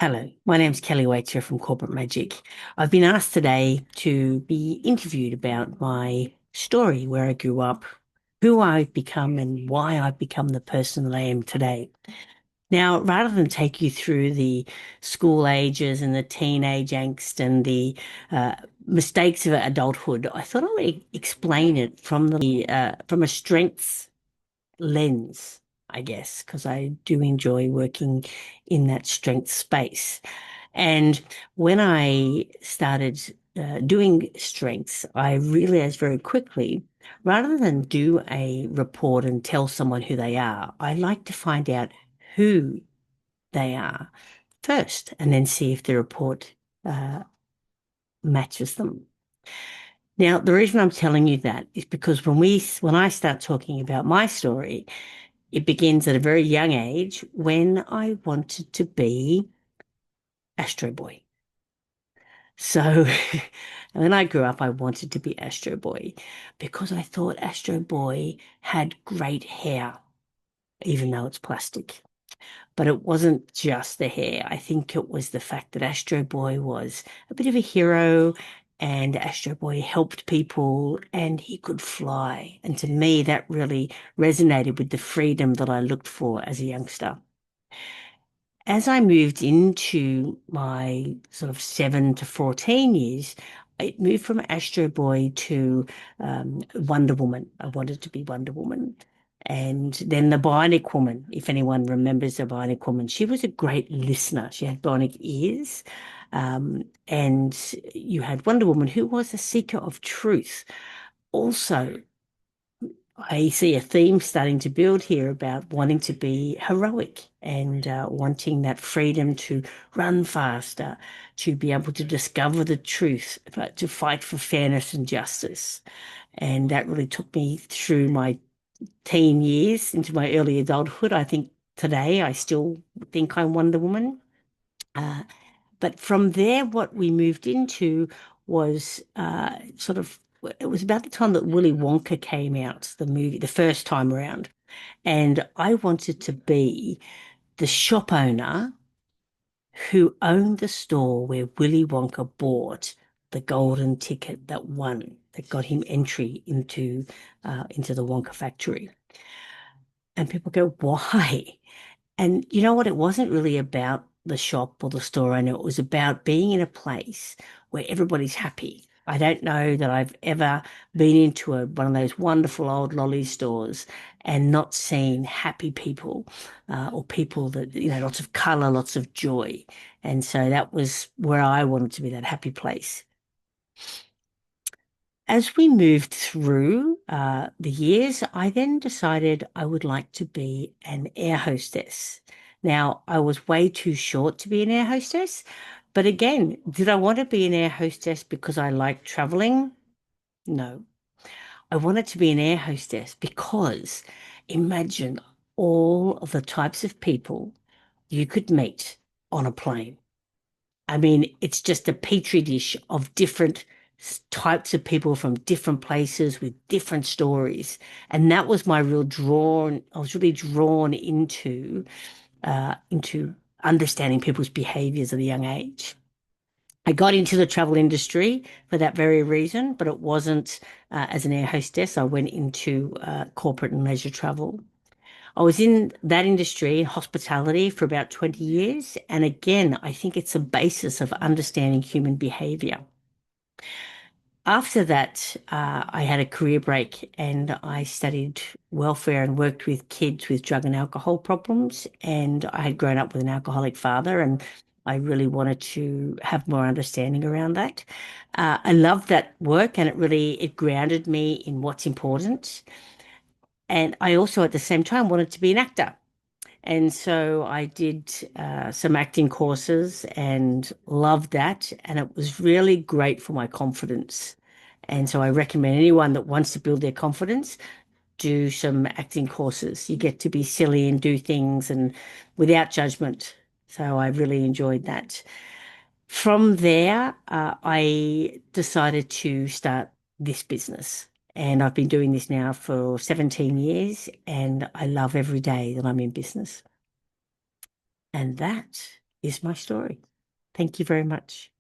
Hello, my name's Kelly Waiter from Corporate Magic. I've been asked today to be interviewed about my story, where I grew up, who I've become, and why I've become the person that I am today. Now, rather than take you through the school ages and the teenage angst and the uh, mistakes of adulthood, I thought I would explain it from the from a strengths lens, I guess, because I do enjoy working in that strength space. And when I started doing strengths, I realized very quickly, rather than do a report and tell someone who they are, I like to find out who they are first and then see if the report uh, matches them. Now, the reason I'm telling you that is because when I start talking about my story, it begins at a very young age when I wanted to be Astro Boy. So when I grew up, I wanted to be Astro Boy because I thought Astro Boy had great hair, even though it's plastic. But it wasn't just the hair. I think it was the fact that Astro Boy was a bit of a hero and Astro Boy helped people and he could fly. And to me, that really resonated with the freedom that I looked for as a youngster. As I moved into my sort of 7 to 14 years, it moved from Astro Boy to Wonder Woman. I wanted to be Wonder Woman. And then the Bionic Woman, if anyone remembers the Bionic Woman, she was a great listener. She had bionic ears. And you had Wonder Woman, who was a seeker of truth. Also, I see a theme starting to build here about wanting to be heroic and wanting that freedom to run faster, to be able to discover the truth, but to fight for fairness and justice. And that really took me through my teen years into my early adulthood. I think today I still think I'm Wonder Woman. Uh, but from there, what we moved into was it was about the time that Willy Wonka came out, the movie, the first time around. And I wanted to be the shop owner who owned the store where Willy Wonka bought the golden ticket that won, that got him entry into the Wonka factory. And people go, why? And you know what? It wasn't really about the shop or the store owner. It was about being in a place where everybody's happy. I don't know that I've ever been into one of those wonderful old lolly stores and not seen happy people or people that, lots of color, lots of joy. And so that was where I wanted to be, that happy place. As we moved through the years, I then decided I would like to be an air hostess. Now, I was way too short to be an air hostess, but again, did I want to be an air hostess because I like traveling? No. I wanted to be an air hostess because imagine all of the types of people you could meet on a plane. I mean, it's just a petri dish of different types of people from different places with different stories. And that was my real drawn, I was really drawn into understanding people's behaviors at a young age. I got into the travel industry for that very reason, but it wasn't as an air hostess. I went into corporate and leisure travel. I was in that industry in hospitality for about 20 years. And again, I think it's a basis of understanding human behavior. After that, I had a career break and I studied welfare and worked with kids with drug and alcohol problems. And I had grown up with an alcoholic father and I really wanted to have more understanding around that. I loved that work and it grounded me in what's important. And I also at the same time wanted to be an actor. And so I did some acting courses and loved that. And it was really great for my confidence. And so I recommend anyone that wants to build their confidence, do some acting courses. You get to be silly and do things and without judgment. So I really enjoyed that. From there, I decided to start this business. And I've been doing this now for 17 years, and I love every day that I'm in business. And that is my story. Thank you very much.